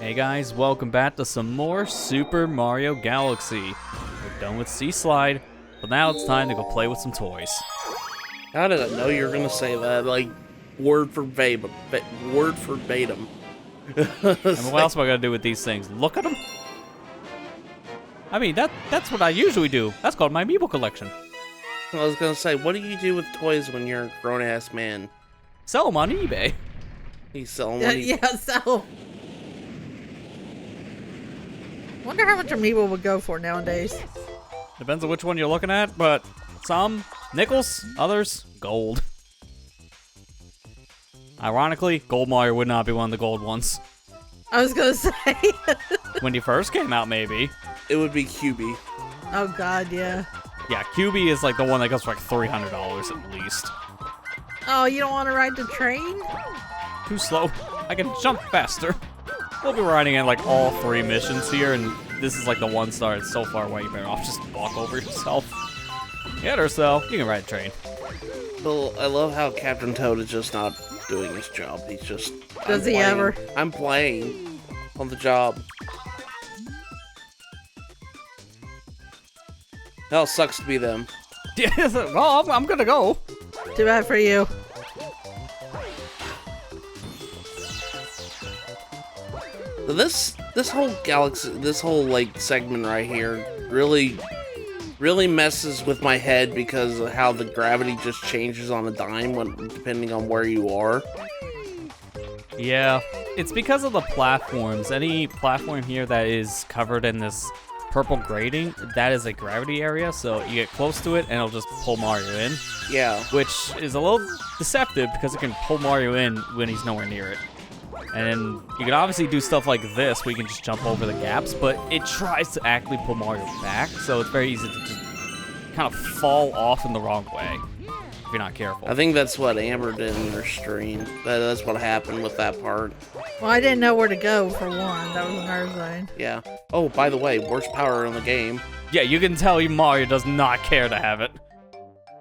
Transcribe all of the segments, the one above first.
Hey guys, welcome back to some more Super Mario Galaxy. We're done with Sea Slide, but now it's time to go play with some toys. How did I know you were gonna say that? Like, word for verbatim. Word verbatim. And what else am I gonna do with these things? Look at them? I mean, that's what I usually do. That's called my amiibo collection. I was gonna say, what do you do with toys when you're a grown-ass man? Sell them on eBay. He's selling Yeah, so... Wonder how much amiibo would go for nowadays. Depends on which one you're looking at, but some nickels, others gold. Ironically, Gold Mario would not be one of the gold ones. I was gonna say. When he first came out, maybe. It would be QB. Oh god, yeah. Yeah, QB is like the one that goes for like $300 at least. Oh, you don't want to ride the train? Too slow. I can jump faster. We'll be riding in like all 3 missions here, and this is like the 1 star. It's so far away, you better off just walk over yourself. Get her, so you can ride a train. Well, I love how Captain Toad is just not doing his job. He's just... Does he ever? I'm playing on the job. Hell, sucks to be them. Yeah, well, I'm gonna go. Too bad for you. This whole galaxy, this whole like segment right here, really messes with my head because of how the gravity just changes on a dime depending on where you are. Yeah, it's because of the platforms. Any platform here that is covered in this purple grating, that is a gravity area, so you get close to it and it'll just pull Mario in. Yeah. Which is a little deceptive because it can pull Mario in when he's nowhere near it. And you can obviously do stuff like this where you can just jump over the gaps, but it tries to actually pull Mario back, so it's very easy to just kind of fall off in the wrong way if you're not careful. I think that's what Amber did in her stream. That's what happened with that part. Well, I didn't know where to go, for one. That was another thing. Yeah. Oh, by the way, worst power in the game. Yeah, you can tell Mario does not care to have it.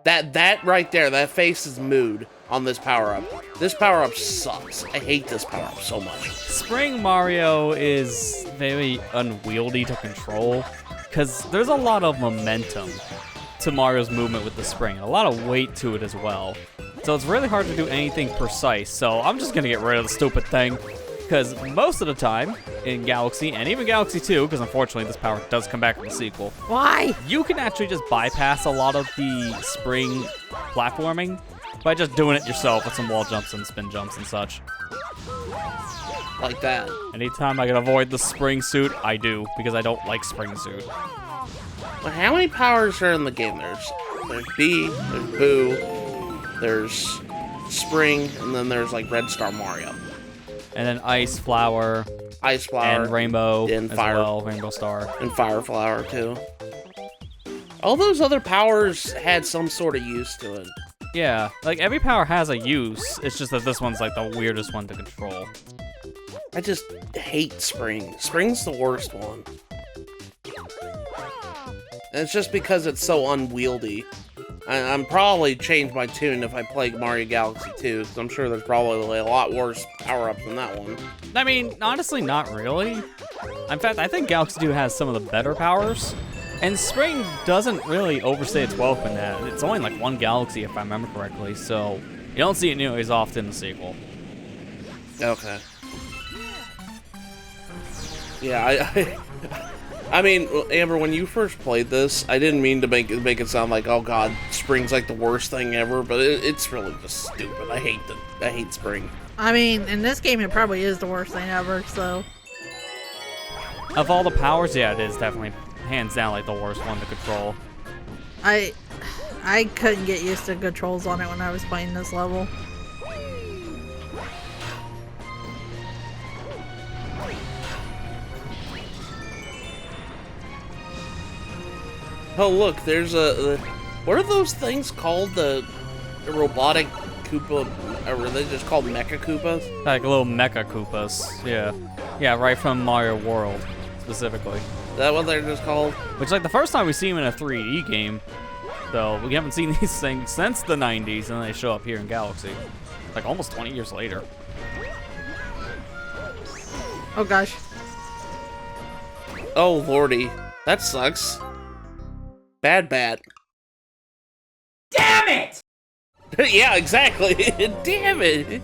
That right there, that face is mood on this power-up. This power-up sucks. I hate this power-up so much. Spring Mario is very unwieldy to control because there's a lot of momentum to Mario's movement with the spring, and a lot of weight to it as well. So it's really hard to do anything precise, so I'm just gonna get rid of the stupid thing, because most of the time in Galaxy, and even Galaxy 2, because unfortunately this power does come back in the sequel, Why? you can actually just bypass a lot of the spring platforming by just doing it yourself with some wall jumps and spin jumps and such. Like that. Anytime I can avoid the spring suit, I do, because I don't like spring suit. Well, how many powers are in the game? There's B, there's Boo, there's Spring, and then there's like Red Star Mario. And then Ice Flower, Ice Flower, and Rainbow and as Fire, well, Rainbow Star. and Fire Flower too. All those other powers had some sort of use to it. Yeah, like every power has a use, it's just that this one's like the weirdest one to control. I just hate Spring. Spring's the worst one. And it's just because it's so unwieldy. I'm probably change my tune if I play Mario Galaxy 2, because I'm sure there's probably a lot worse power-ups than that one. I mean, honestly, not really. In fact, I think Galaxy 2 has some of the better powers. And Spring doesn't really overstay its welcome in that. It's only like 1 Galaxy, if I remember correctly, so you don't see it nearly as often in the sequel. Okay. Yeah, I mean, Amber, when you first played this, I didn't mean to make it sound like, oh god, Spring's like the worst thing ever, but it's really just stupid. I hate Spring. I mean, in this game, it probably is the worst thing ever, so... Of all the powers, yeah, it is definitely hands down like the worst one to control. I couldn't get used to controls on it when I was playing this level. Oh look, there's what are those things called? The robotic Koopa, or are they just called Mecha Koopas? Like little Mecha Koopas, yeah. Yeah, right from Mario World, specifically. Is that what they're just called? Which, like, the first time we see them in a 3D game, though, we haven't seen these things since the 90s, and then they show up here in Galaxy. Like, almost 20 years later. Oh gosh. Oh lordy, that sucks. Bad. Damn it! Yeah, exactly. Damn it.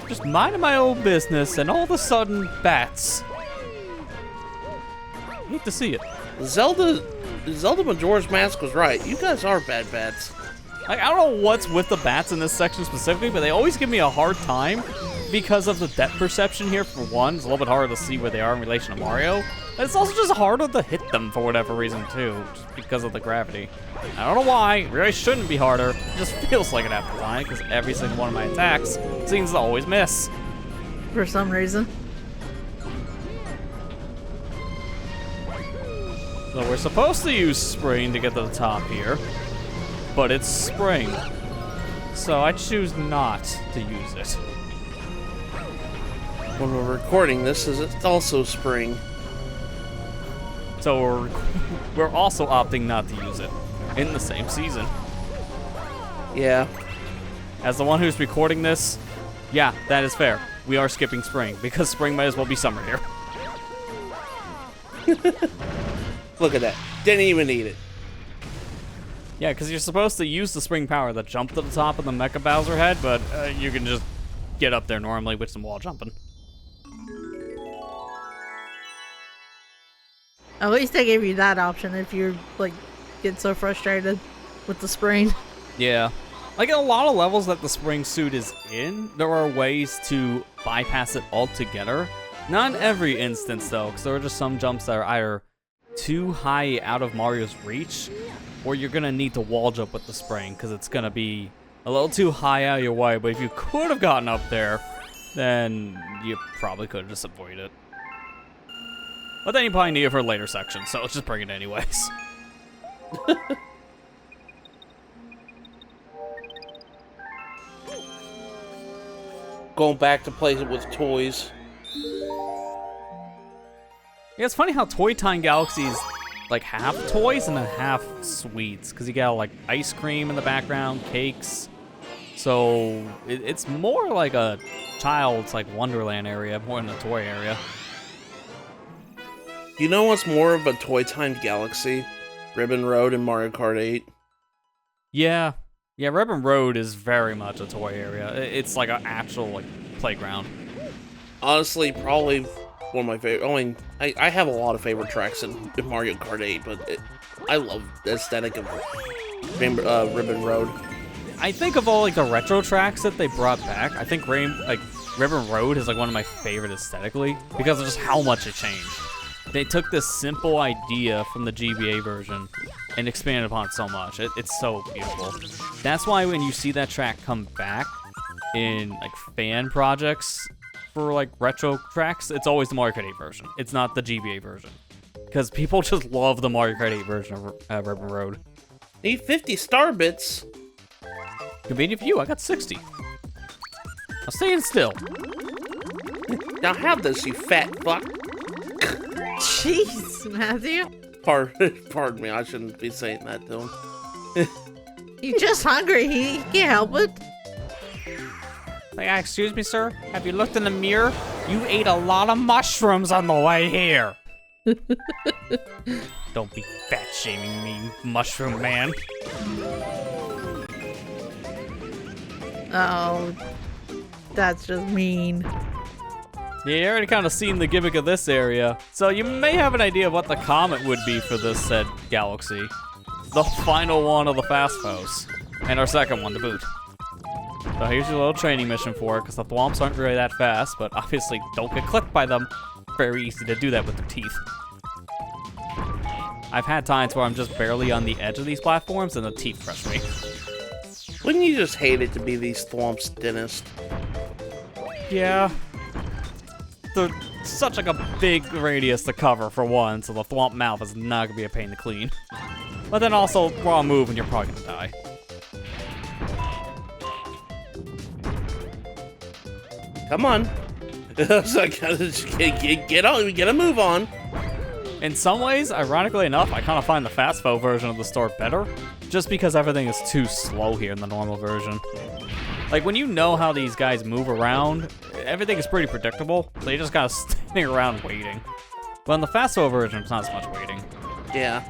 Just minding my own business, and all of a sudden, bats. Hate to see it. Zelda Majora's Mask was right. You guys are bad bats. Like, I don't know what's with the bats in this section specifically, but they always give me a hard time because of the depth perception here, for one. It's a little bit harder to see where they are in relation to Mario. And it's also just harder to hit them for whatever reason, too, just because of the gravity. I don't know why. It really shouldn't be harder. It just feels like it half the time, because every single one of my attacks seems to always miss. For some reason. So we're supposed to use spring to get to the top here, but it's spring. So I choose not to use it. When we're recording this, it's also spring. So we're also opting not to use it in the same season. Yeah. As the one who's recording this, yeah, that is fair. We are skipping spring, because spring might as well be summer here. Look at that. Didn't even need it. Yeah, because you're supposed to use the spring power to jump to the top of the Mecha Bowser head, but you can just get up there normally with some wall jumping. At least they gave you that option if you're like get so frustrated with the spring. Yeah. Like in a lot of levels that the spring suit is in, there are ways to bypass it altogether. Not in every instance though, because there are just some jumps that are either too high out of Mario's reach, or you're gonna need to wall jump with the spring, because it's gonna be a little too high out of your way. But if you could have gotten up there, then you probably could have just avoided it. But then you probably need it for a later section, so let's just bring it anyways. Going back to play with toys. Yeah, it's funny how Toy Time Galaxy is like half toys and then half sweets, because you got like ice cream in the background, cakes. So it's more like a child's like Wonderland area more than a toy area. You know what's more of a Toy Time Galaxy? Ribbon Road and Mario Kart 8. Yeah, Ribbon Road is very much a toy area. It's like an actual like playground. Honestly, probably one of my favorite. I mean, I have a lot of favorite tracks in Mario Kart 8, but I love the aesthetic of Ribbon Road. I think of all like the retro tracks that they brought back, I think Ribbon Road is like one of my favorite aesthetically because of just how much it changed. They took this simple idea from the GBA version and expanded upon it so much. It's so beautiful. That's why when you see that track come back in like fan projects for like retro tracks, it's always the Mario Kart 8 version. It's not the GBA version. Because people just love the Mario Kart 8 version of Ribbon Road. Need 50 star bits. Convenient for you, I got 60. I'm staying still. Now have this, you fat fuck. Jeez, Matthew. Pardon me, I shouldn't be saying that to him. He's just hungry. He can't help it. Like, excuse me, sir? Have you looked in the mirror? You ate a lot of mushrooms on the way here. Don't be fat shaming me, mushroom man. Oh, that's just mean. Yeah, you already kind of seen the gimmick of this area, so you may have an idea of what the comet would be for this said galaxy. The final one of the Fast Foes, and our second one to boot. So here's your little training mission for it, because the thwomps aren't really that fast, but obviously don't get clipped by them. Very easy to do that with their teeth. I've had times where I'm just barely on the edge of these platforms and the teeth crush me. Wouldn't you just hate it to be these thwomps' dentist? Yeah. They're such like a big radius to cover for one, so the thwomp mouth is not gonna be a pain to clean. But then also, wrong move and you're probably gonna die. Come on. So get on, we get a move on. In some ways, ironically enough, I kind of find the Fast Foe version of the store better, just because everything is too slow here in the normal version. Like, when you know how these guys move around, everything is pretty predictable, so you just gotta standing around waiting. But in the fast-forward version, it's not as much waiting. Yeah.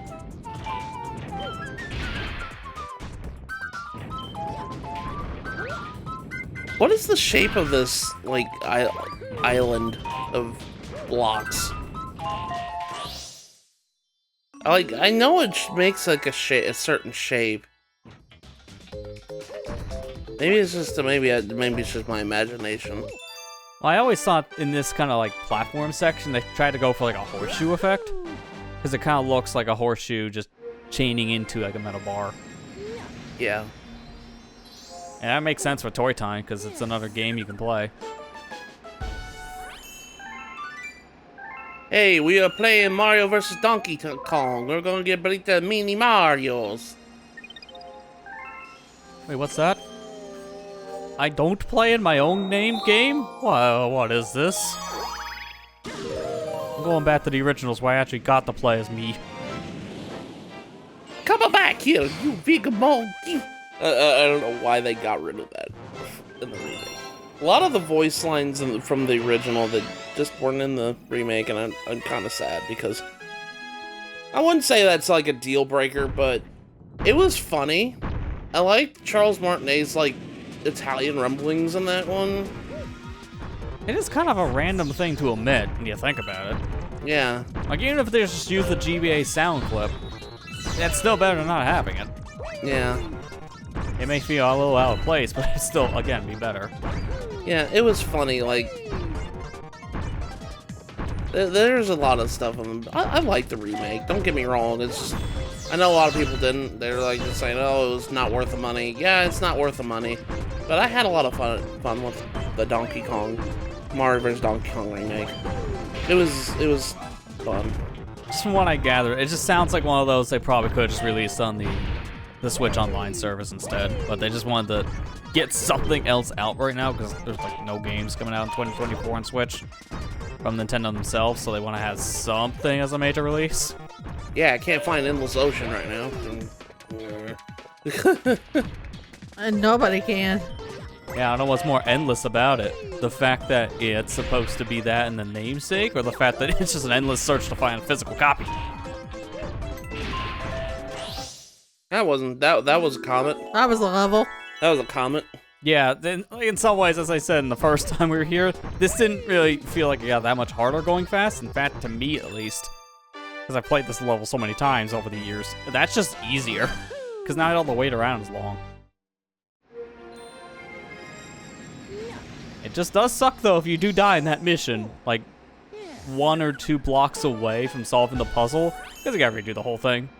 What is the shape of this, like, island of blocks? I know it makes like a certain shape. Maybe it's just maybe it's just my imagination. Well, I always thought in this kind of like platform section they tried to go for like a horseshoe effect, because it kind of looks like a horseshoe just chaining into like a metal bar. Yeah. And that makes sense for Toy Time because it's another game you can play. Hey, we are playing Mario vs. Donkey Kong. We're gonna get the mini Marios. Wait, what's that? I don't play in my own name game? Well, what is this? I'm going back to the originals where I actually got to play as me. Come back here, you big monkey. I don't know why they got rid of that in the remake. A lot of the voice lines from the original that just weren't in the remake, and I'm kind of sad because I wouldn't say that's like a deal breaker, but it was funny. I liked Charles Martinet's like Italian rumblings in that one. It is kind of a random thing to omit when you think about it. Yeah. Like, even if they just use the GBA sound clip, that's still better than not having it. Yeah. It may feel a little out of place, but it's still, again, be better. Yeah, it was funny, like... There's a lot of stuff in them. I like the remake, don't get me wrong, it's just... I know a lot of people didn't. They're like just saying, oh, it was not worth the money. Yeah, it's not worth the money. But I had a lot of fun with the Donkey Kong, Mario vs. Donkey Kong remake. It was fun. Just from what I gather, it just sounds like one of those they probably could have just released on the Switch Online service instead. But they just wanted to get something else out right now because there's like no games coming out in 2024 on Switch from Nintendo themselves, so they want to have something as a major release. Yeah, I can't find Endless Ocean right now. And nobody can. Yeah, I don't know what's more endless about it. The fact that it's supposed to be that in the namesake, or the fact that it's just an endless search to find a physical copy. That was a comment. That was a level. That was a comment. Yeah, then in some ways, as I said in the first time we were here, this didn't really feel like it got that much harder going fast. In fact, to me at least, because I've played this level so many times over the years, that's just easier. Because now all the wait around is long. It just does suck though if you do die in that mission, like 1 or 2 blocks away from solving the puzzle, because you gotta redo the whole thing.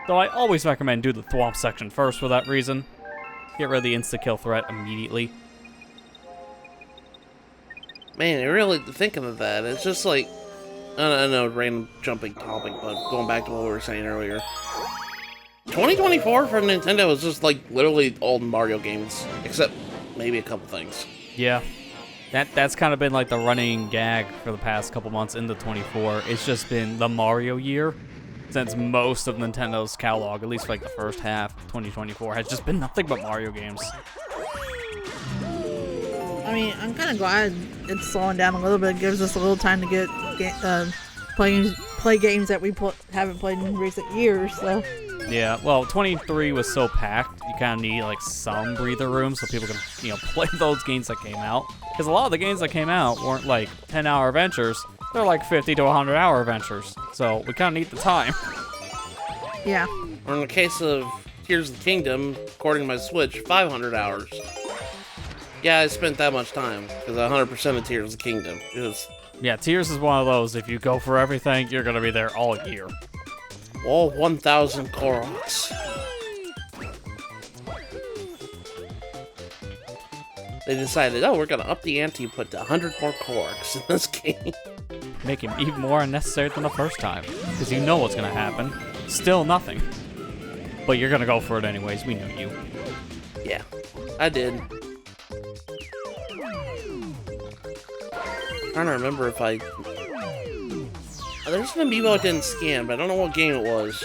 Though I always recommend do the Thwomp section first for that reason. Get rid of the insta-kill threat immediately. Man, really thinking of that, it's just like, I know, random jumping topic, but going back to what we were saying earlier. 2024 for Nintendo is just like literally all Mario games, except maybe a couple things. Yeah. That's kind of been like the running gag for the past couple months into 24. It's just been the Mario year. Since most of Nintendo's catalog, at least for like the first half of 2024, has just been nothing but Mario games. I mean, I'm kind of glad it's slowing down a little bit. It gives us a little time to get play games that we haven't played in recent years. So. Yeah, well, 23 was so packed, you kind of need like some breather room so people can, play those games that came out. Because a lot of the games that came out weren't like 10-hour adventures. They're like 50 to 100-hour adventures, so we kind of need the time. Yeah. Or in the case of Tears of the Kingdom, according to my Switch, 500 hours. Yeah, I spent that much time, because 100% of Tears of the Kingdom. Yeah, Tears is one of those, if you go for everything, you're going to be there all year. All 1,000 Koroks. They decided, oh, we're going to up the ante and put 100 more Koroks in this game. Make him even more unnecessary than the first time, because you know what's going to happen. Still nothing. But you're going to go for it anyways, we know you. Yeah, I did. I'm trying to remember if I... There's an amiibo I didn't scan, but I don't know what game it was.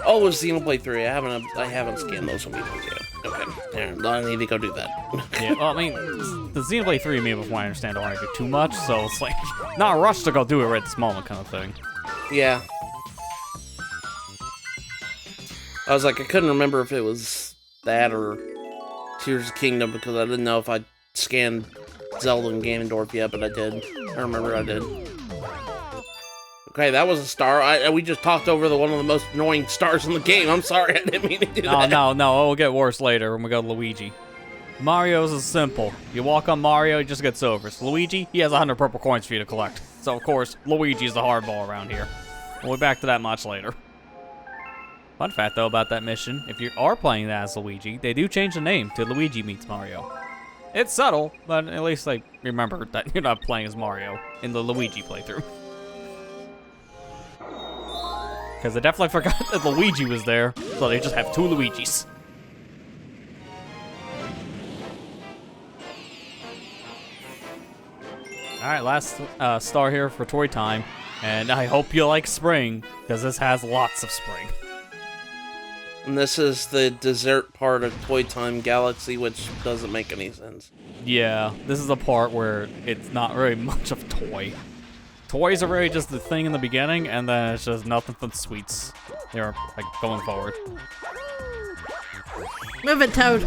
Oh, it was Xenoblade 3. I haven't scanned those amiibos yet. Okay, there, I need to go do that. Yeah, well, I mean, the Xenoblade 3 meme before I understand don't want to do too much, so it's like, not a rush to go do it right this moment kind of thing. Yeah. I was like, I couldn't remember if it was that or Tears of the Kingdom because I didn't know if I'd scanned Zelda and Ganondorf yet, but I did. I remember I did. Okay, that was a star. We just talked over one of the most annoying stars in the game. I'm sorry, I didn't mean to do that. No, it'll get worse later when we go to Luigi. Mario's is simple. You walk on Mario, he just gets over. So Luigi, he has 100 purple coins for you to collect. So of course, Luigi's the hardball around here. We'll be back to that much later. Fun fact though about that mission, if you are playing that as Luigi, they do change the name to Luigi Meets Mario. It's subtle, but at least like remember that you're not playing as Mario in the Luigi playthrough. Because I definitely forgot that Luigi was there, so they just have 2 Luigis. Alright, last star here for Toy Time, and I hope you like spring, because this has lots of spring. And this is the dessert part of Toy Time Galaxy, which doesn't make any sense. Yeah, this is the part where it's not very much of toy. Toys are really just the thing in the beginning, and then it's just nothing but sweets. They're like going forward. Move it, Toad.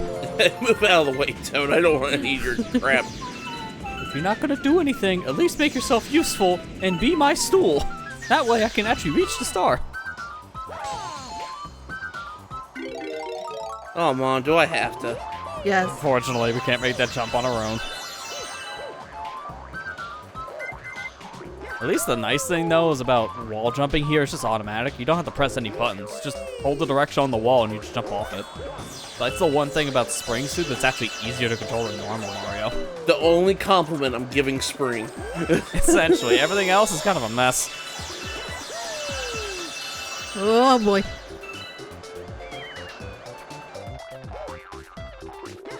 Move out of the way, Toad. I don't want to eat your crap. If you're not gonna do anything, at least make yourself useful and be my stool. That way I can actually reach the star. Oh, Mom, do I have to? Yes. Unfortunately, we can't make that jump on our own. At least the nice thing, though, is about wall jumping here. It's just automatic. You don't have to press any buttons. Just hold the direction on the wall and you just jump off it. That's the one thing about Spring Suit that's actually easier to control than normal Mario. The only compliment I'm giving Spring. Essentially. Everything else is kind of a mess. Oh, boy.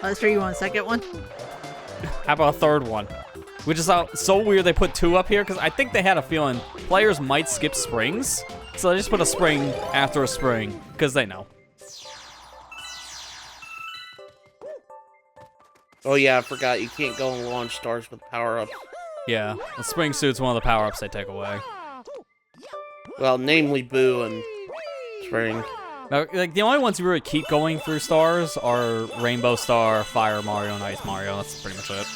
Let's try you want a second one? How about a third one? Which is so weird they put 2 up here, because I think they had a feeling players might skip springs. So they just put a spring after a spring, because they know. Oh yeah, I forgot. You can't go and launch stars with power-ups. Yeah, the spring suit's one of the power-ups they take away. Well, namely Boo and Spring. Now, like, the only ones who really keep going through stars are Rainbow Star, Fire Mario, and Ice Mario. That's pretty much it.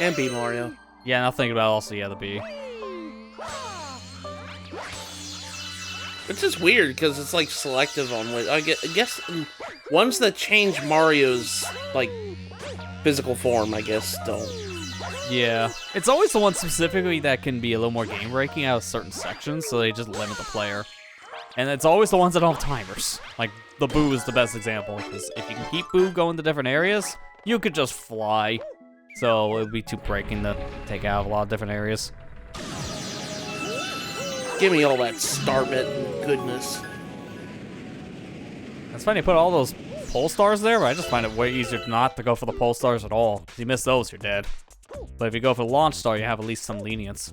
And B Mario. Yeah, now thinking about also, yeah, the B. It's just weird because it's like selective on which I guess ones that change Mario's like physical form, I guess, don't. Yeah, it's always the ones specifically that can be a little more game breaking out of certain sections, so they just limit the player. And it's always the ones that don't have timers. Like the Boo is the best example, because if you can keep Boo going to different areas, you could just fly. So it would be too breaking to take out a lot of different areas. Give me all that starbit goodness. It's funny, you put all those pole stars there, but I just find it way easier not to go for the pole stars at all. If you miss those, you're dead. But if you go for the launch star, you have at least some lenience.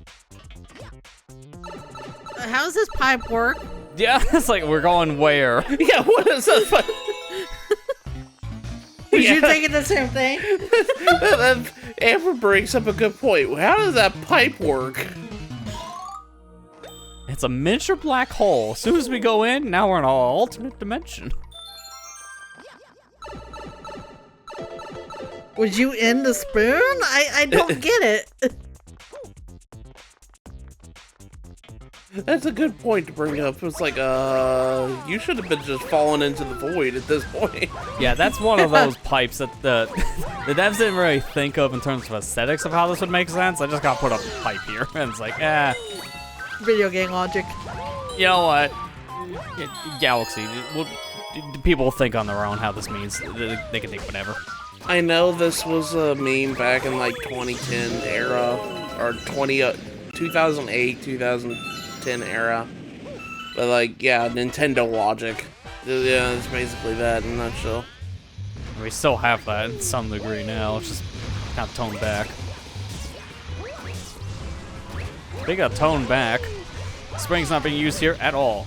How does this pipe work? Yeah, it's like, we're going where? Yeah, what is that? Was you thinking the same thing? Amber brings up a good point. How does that pipe work? It's a miniature black hole. As soon as we go in, now we're in an alternate dimension. Would you end the spoon? I don't get it. That's a good point to bring up. It's like, you should have been just falling into the void at this point. Yeah, that's one of those pipes that the devs didn't really think of in terms of aesthetics of how this would make sense. I just got put up a pipe here, and it's like, Video game logic. you know what? Galaxy. People will think on their own how this means. They can think whatever. I know this was a meme back in like 2010 era, or 2008, 2010 era. But like, yeah, Nintendo logic. Yeah, it's basically that in a nutshell. We still have that in some degree now. It's just kind of toned back. They got toned back. Spring's not being used here at all.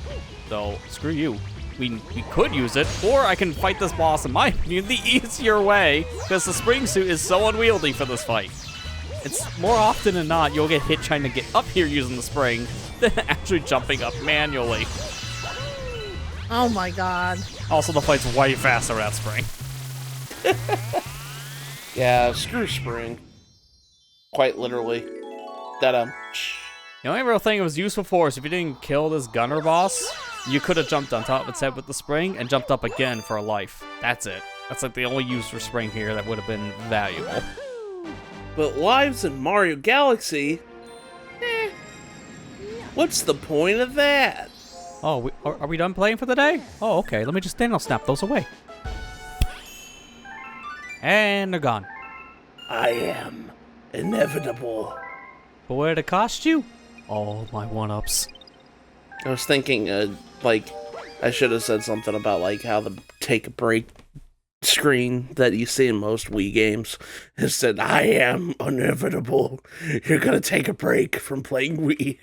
So, screw you. we could use it, or I can fight this boss, in my opinion, the easier way, because the spring suit is so unwieldy for this fight. It's more often than not, you'll get hit trying to get up here using the spring than actually jumping up manually. Oh my god. Also, the fight's way faster at spring. Yeah, screw spring. Quite literally. The only real thing it was useful for is if you didn't kill this gunner boss, you could have jumped on top of its head with the spring and jumped up again for a life. That's it. That's like the only use for spring here that would have been valuable. But lives in Mario Galaxy? What's the point of that? Oh, are we done playing for the day? Oh, okay. Let me just Thanos snap those away. And they're gone. I am inevitable. But what did it cost you? All my one-ups. I was thinking, like, I should have said something about, like, how the take a break screen that you see in most Wii games has said, I am inevitable. You're gonna take a break from playing Wii.